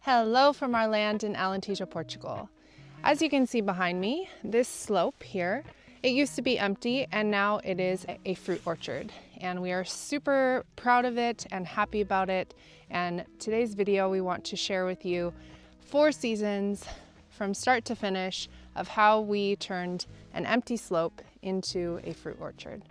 Hello from our land in Alentejo, Portugal. As you can see behind me, this slope here, it used to be empty and now it is a fruit orchard. And we are super proud of it and happy about it. And today's video, we want to share with you 4 seasons from start to finish of how we turned an empty slope into a fruit orchard.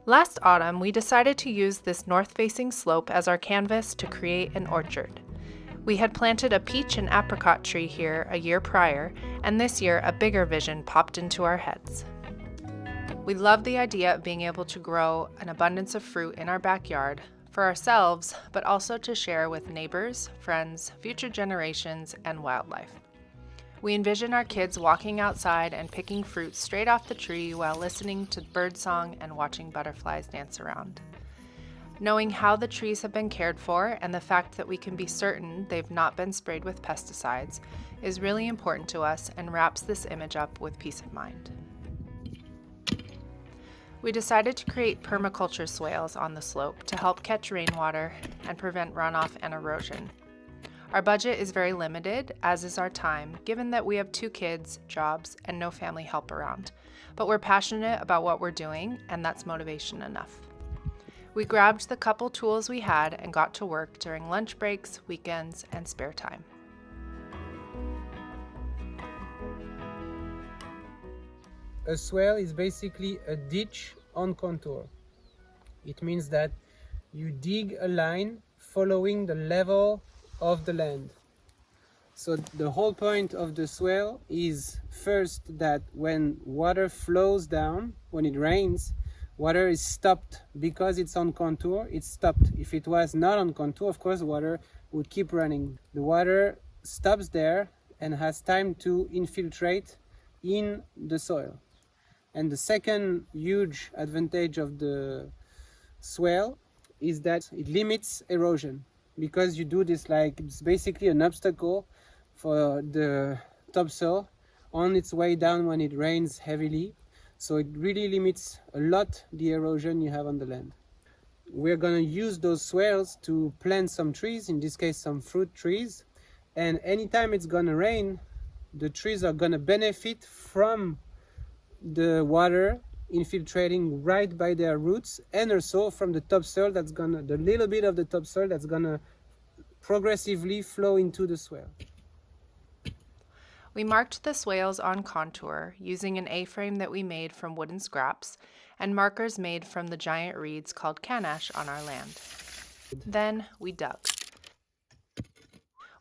Last autumn, we decided to use this north-facing slope as our canvas to create an orchard. We had planted a peach and apricot tree here a year prior, and this year a bigger vision popped into our heads. We loved the idea of being able to grow an abundance of fruit in our backyard for ourselves, but also to share with neighbors, friends, future generations, and wildlife. We envision our kids walking outside and picking fruit straight off the tree while listening to birdsong and watching butterflies dance around. Knowing how the trees have been cared for and the fact that we can be certain they've not been sprayed with pesticides is really important to us and wraps this image up with peace of mind. We decided to create permaculture swales on the slope to help catch rainwater and prevent runoff and erosion. Our budget is very limited, as is our time, given that we have 2 kids, jobs, and no family help around. But we're passionate about what we're doing, and that's motivation enough. We grabbed the couple tools we had and got to work during lunch breaks, weekends, and spare time. A swale is basically a ditch on contour. It means that you dig a line following the level of the land. So the whole point of the swale is first that when water flows down, when it rains, water is stopped. Because it's on contour, it's stopped. If it was not on contour, of course, water would keep running. The water stops there and has time to infiltrate in the soil. And the second huge advantage of the swale is that it limits erosion. Because you do this, like, it's basically an obstacle for the topsoil on its way down when it rains heavily. So it really limits a lot the erosion you have on the land. We're going to use those swales to plant some trees, in this case some fruit trees. And anytime it's going to rain, the trees are going to benefit from the water infiltrating right by their roots, and also from the topsoil that's gonna, the little bit of the topsoil that's gonna progressively flow into the swale. We marked the swales on contour using an A-frame that we made from wooden scraps and markers made from the giant reeds called canache on our land. Then we dug.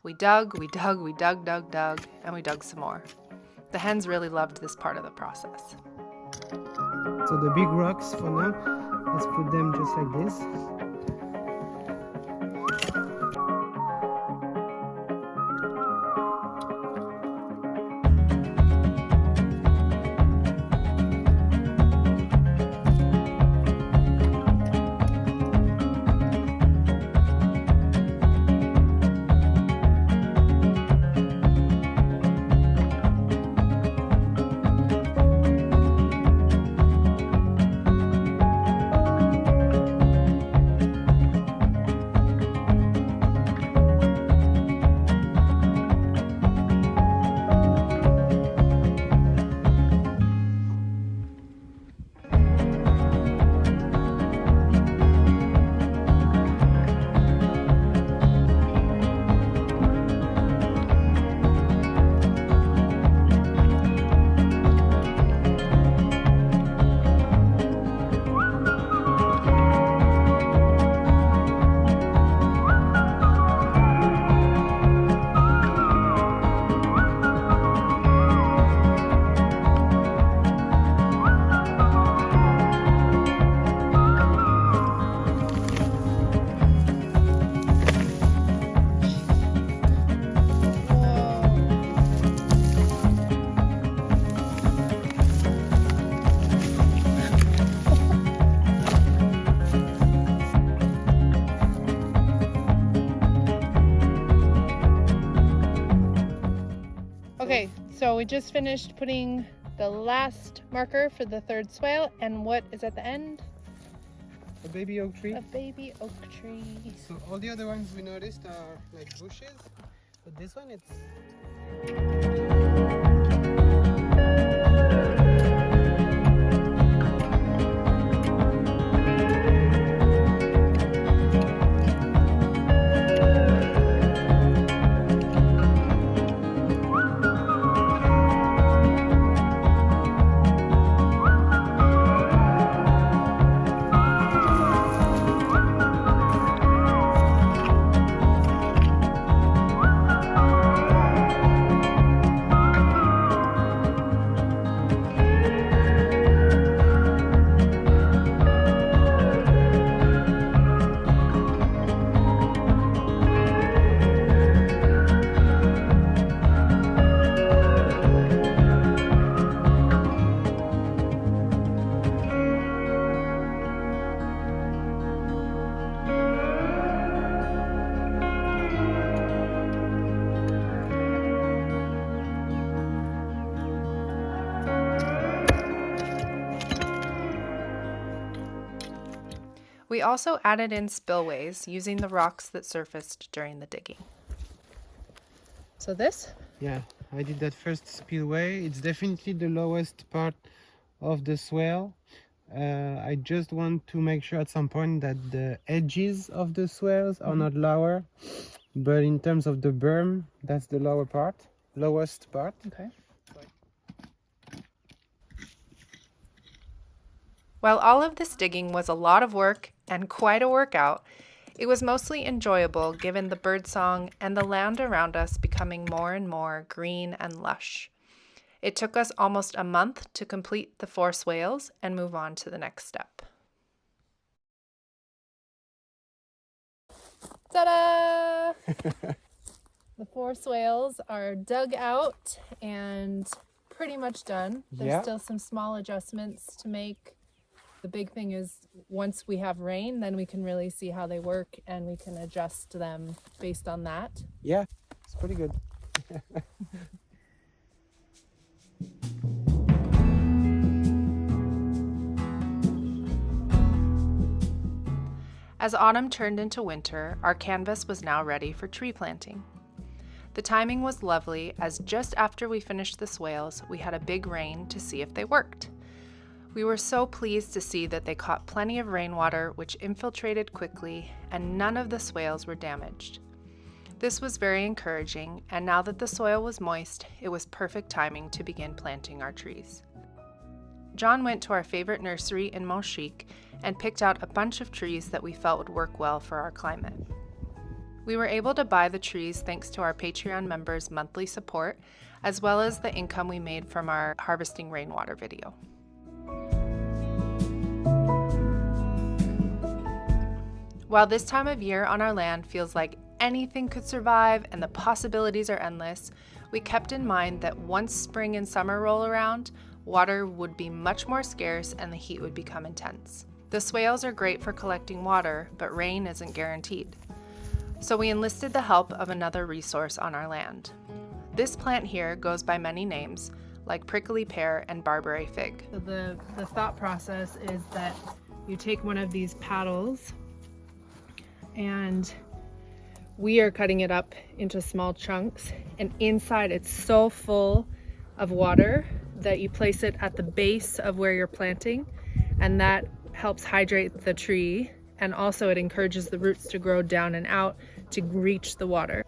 We dug, and we dug some more. The hens really loved this part of the process. So the big rocks for now, let's put them just like this. Okay, so we just finished putting the last marker for the 3rd swale, and what is at the end? a baby oak tree. A baby oak tree. So all the other ones we noticed are like bushes, but this one it's... We also added in spillways using the rocks that surfaced during the digging. So this? Yeah, I did that first spillway. It's definitely the lowest part of the swale. I just want to make sure at some point that the edges of the swales are not lower, but in terms of the berm, that's the lowest part. Okay. While all of this digging was a lot of work and quite a workout, it was mostly enjoyable given the birdsong and the land around us becoming more and more green and lush. It took us almost a month to complete the 4 swales and move on to the next step. Ta-da! The 4 swales are dug out and pretty much done. There's still some small adjustments to make. The big thing is once we have rain, then we can really see how they work and we can adjust them based on that. Yeah, it's pretty good. As autumn turned into winter, our canvas was now ready for tree planting. The timing was lovely as just after we finished the swales, we had a big rain to see if they worked. We were so pleased to see that they caught plenty of rainwater, which infiltrated quickly, and none of the swales were damaged. This was very encouraging, and now that the soil was moist, it was perfect timing to begin planting our trees. John went to our favorite nursery in Montchique and picked out a bunch of trees that we felt would work well for our climate. We were able to buy the trees thanks to our Patreon members' monthly support, as well as the income we made from our harvesting rainwater video. While this time of year on our land feels like anything could survive and the possibilities are endless, we kept in mind that once spring and summer roll around, water would be much more scarce and the heat would become intense. The swales are great for collecting water, but rain isn't guaranteed. So we enlisted the help of another resource on our land. This plant here goes by many names, like prickly pear and barberry fig. So the thought process is that you take one of these paddles, and we are cutting it up into small chunks, and inside it's so full of water that you place it at the base of where you're planting, and that helps hydrate the tree, and also it encourages the roots to grow down and out to reach the water.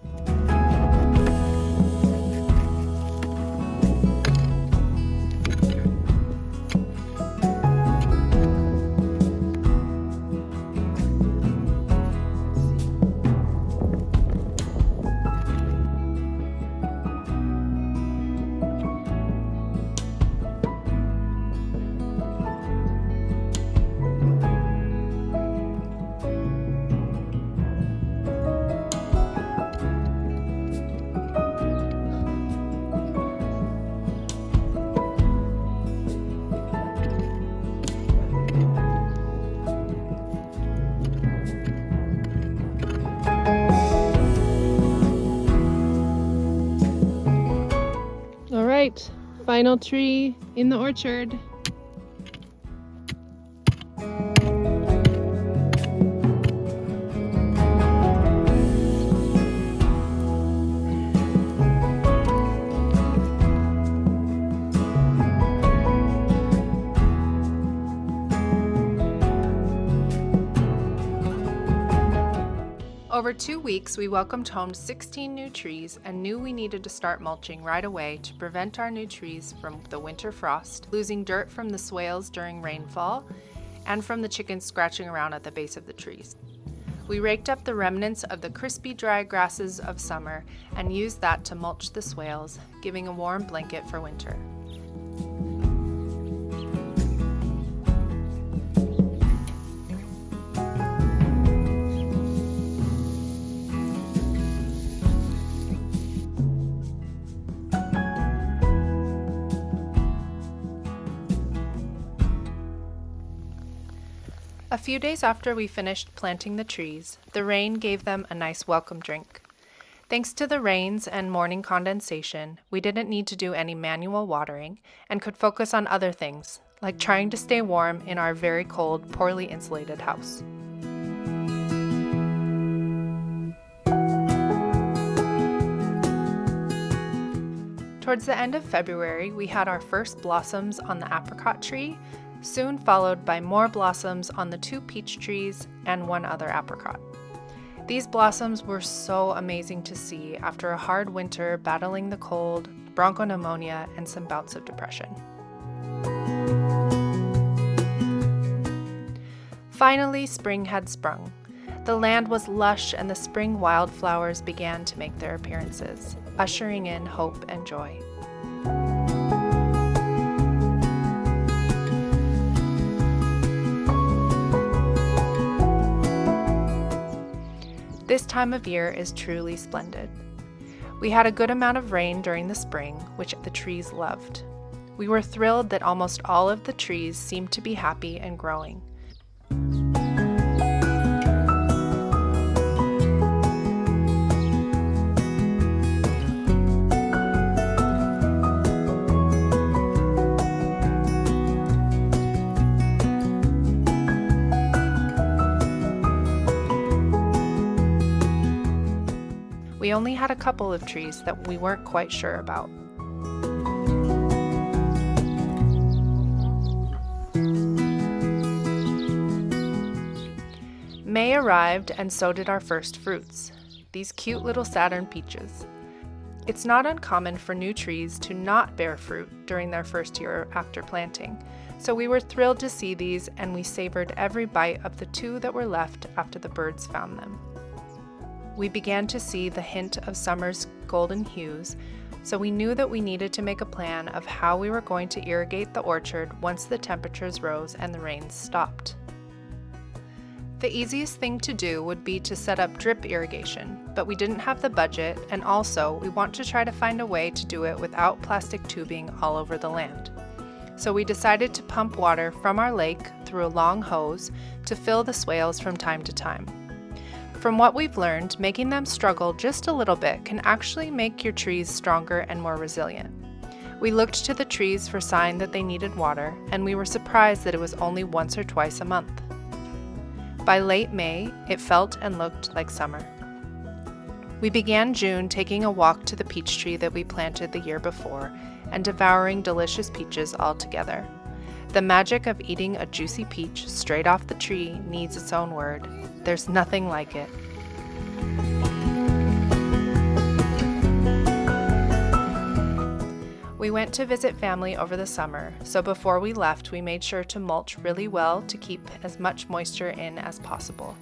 right, final tree in the orchard. 2 weeks, we welcomed home 16 new trees and knew we needed to start mulching right away to prevent our new trees from the winter frost, losing dirt from the swales during rainfall, and from the chickens scratching around at the base of the trees. We raked up the remnants of the crispy dry grasses of summer and used that to mulch the swales, giving a warm blanket for winter. A few days after we finished planting the trees, the rain gave them a nice welcome drink. Thanks to the rains and morning condensation, we didn't need to do any manual watering and could focus on other things, like trying to stay warm in our very cold, poorly insulated house. Towards the end of February, we had our first blossoms on the apricot tree, soon followed by more blossoms on the 2 peach trees and 1 other apricot. These blossoms were so amazing to see after a hard winter battling the cold, bronchopneumonia, and some bouts of depression. Finally, spring had sprung. The land was lush and the spring wildflowers began to make their appearances, ushering in hope and joy. This time of year is truly splendid. We had a good amount of rain during the spring, which the trees loved. We were thrilled that almost all of the trees seemed to be happy and growing. We only had a couple of trees that we weren't quite sure about. May arrived and so did our first fruits, these cute little Saturn peaches. It's not uncommon for new trees to not bear fruit during their first year after planting, so we were thrilled to see these and we savored every bite of the 2 that were left after the birds found them. We began to see the hint of summer's golden hues, so we knew that we needed to make a plan of how we were going to irrigate the orchard once the temperatures rose and the rains stopped. The easiest thing to do would be to set up drip irrigation, but we didn't have the budget, and also we want to try to find a way to do it without plastic tubing all over the land. So we decided to pump water from our lake through a long hose to fill the swales from time to time. From what we've learned, making them struggle just a little bit can actually make your trees stronger and more resilient. We looked to the trees for sign that they needed water, and we were surprised that it was only once or twice a month. By late May, it felt and looked like summer. We began June taking a walk to the peach tree that we planted the year before and devouring delicious peaches all together. The magic of eating a juicy peach straight off the tree needs its own word. There's nothing like it. We went to visit family over the summer, so before we left, we made sure to mulch really well to keep as much moisture in as possible.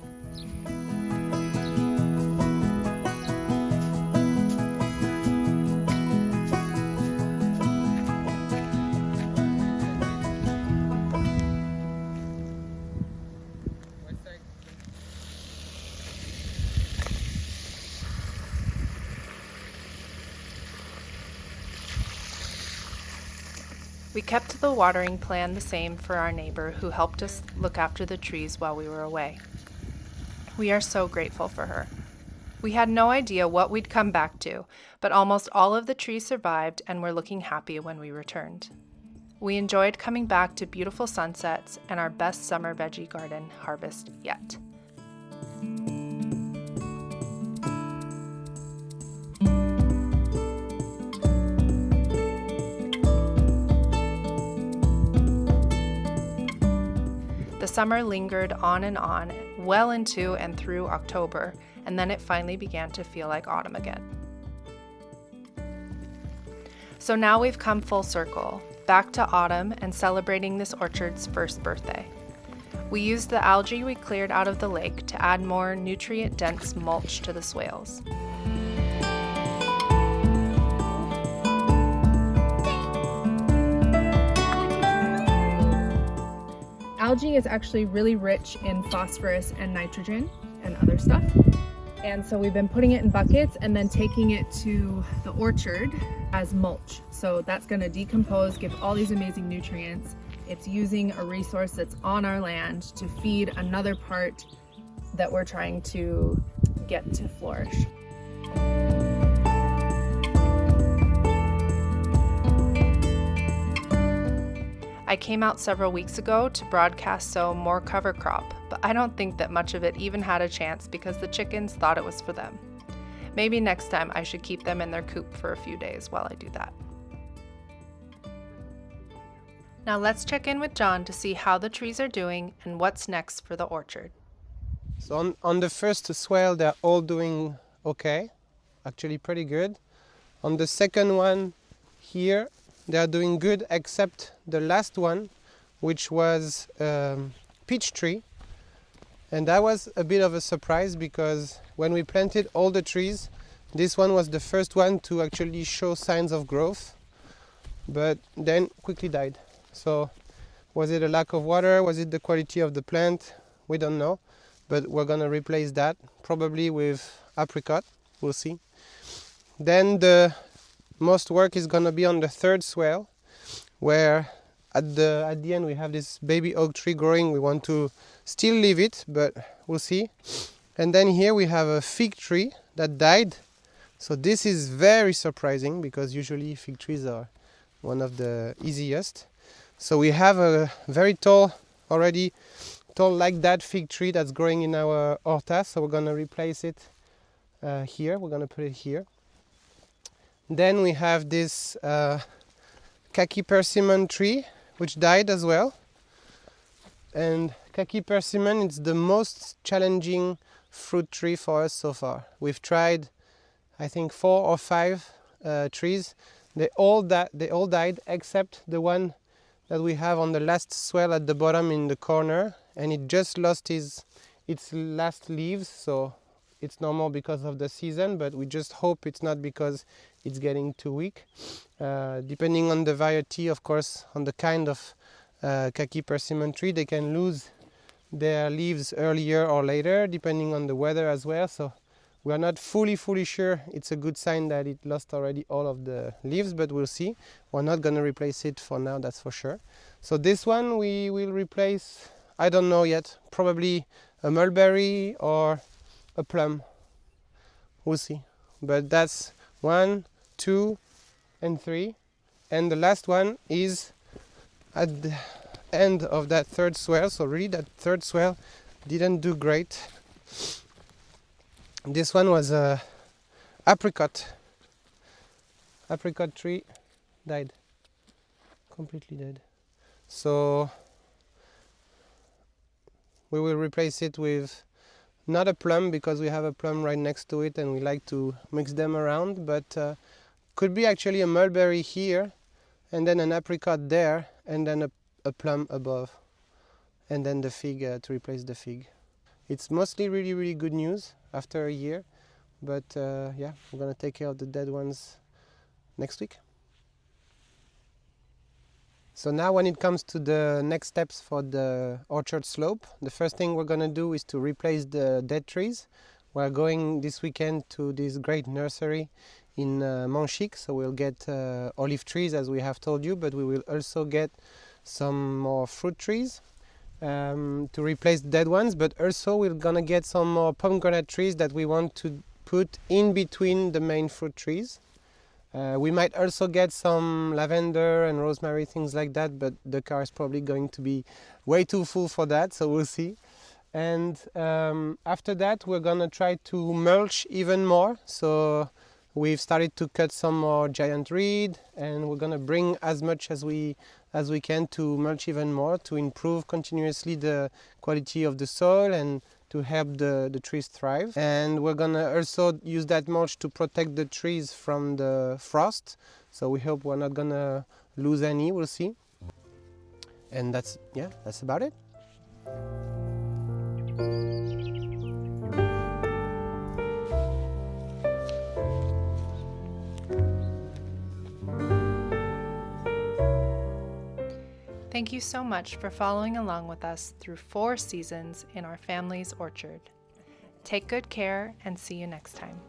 We kept the watering plan the same for our neighbor who helped us look after the trees while we were away. We are so grateful for her. We had no idea what we'd come back to, but almost all of the trees survived and were looking happy when we returned. We enjoyed coming back to beautiful sunsets and our best summer veggie garden harvest yet. The summer lingered on and on, well into and through October, and then it finally began to feel like autumn again. So now we've come full circle, back to autumn and celebrating this orchard's first birthday. We used the algae we cleared out of the lake to add more nutrient-dense mulch to the swales. Algae is actually really rich in phosphorus and nitrogen and other stuff. And so we've been putting it in buckets and then taking it to the orchard as mulch. So that's going to decompose, give all these amazing nutrients. It's using a resource that's on our land to feed another part that we're trying to get to flourish. I came out several weeks ago to broadcast sow more cover crop, but I don't think that much of it even had a chance because the chickens thought it was for them. Maybe next time I should keep them in their coop for a few days while I do that. Now let's check in with John to see how the trees are doing and what's next for the orchard. So on the first swale, they're all doing okay, actually pretty good. On the second one here, they are doing good, except the last one, which was peach tree. And that was a bit of a surprise because when we planted all the trees, this one was the first one to actually show signs of growth, but then quickly died. So was it a lack of water? Was it the quality of the plant? We don't know, but we're gonna replace that probably with apricot. We'll see. Then the most work is gonna be on the third swale, where at the end we have this baby oak tree growing. We want to still leave it, but we'll see. And then here we have a fig tree that died. So this is very surprising because usually fig trees are one of the easiest. So we have a very tall like that fig tree that's growing in our horta. So we're gonna replace it here. We're gonna put it here. Then we have this khaki persimmon tree, which died as well. And khaki persimmon is the most challenging fruit tree for us so far. We've tried, I think, 4 or 5 trees. They all died except the one that we have on the last swale at the bottom in the corner, and it just lost its last leaves. So it's normal because of the season, but we just hope it's not because it's getting too weak. Depending on the variety, of course, on the kind of khaki persimmon tree, they can lose their leaves earlier or later, depending on the weather as well. So we are not fully sure. It's a good sign that it lost already all of the leaves, but we'll see. We're not going to replace it for now, that's for sure. So this one we will replace, I don't know yet, probably a mulberry or a plum. We'll see. But that's 1, 2, and 3. And the last one is at the end of that third swale. So really that third swale didn't do great. This one was a apricot tree, died, completely dead. So we will replace it with not a plum because we have a plum right next to it and we like to mix them around, but could be actually a mulberry here and then an apricot there and then a plum above and then the fig to replace the fig. It's mostly really good news after a year, but yeah, we're gonna take care of the dead ones next week. So now when it comes to the next steps for the orchard slope, the first thing we're gonna do is to replace the dead trees. We're going this weekend to this great nursery in Montchique, so we'll get olive trees as we have told you, but we will also get some more fruit trees to replace the dead ones, but also we're gonna get some more pomegranate trees that we want to put in between the main fruit trees. We might also get some lavender and rosemary, things like that, but the car is probably going to be way too full for that, so we'll see. And after that we're gonna try to mulch even more. So we've started to cut some more giant reed and we're gonna bring as much as we can to mulch even more, to improve continuously the quality of the soil and to help the trees thrive. And we're gonna also use that mulch to protect the trees from the frost. So we hope we're not gonna lose any, we'll see. And that's about it. Thank you so much for following along with us through 4 seasons in our family's orchard. Take good care and see you next time.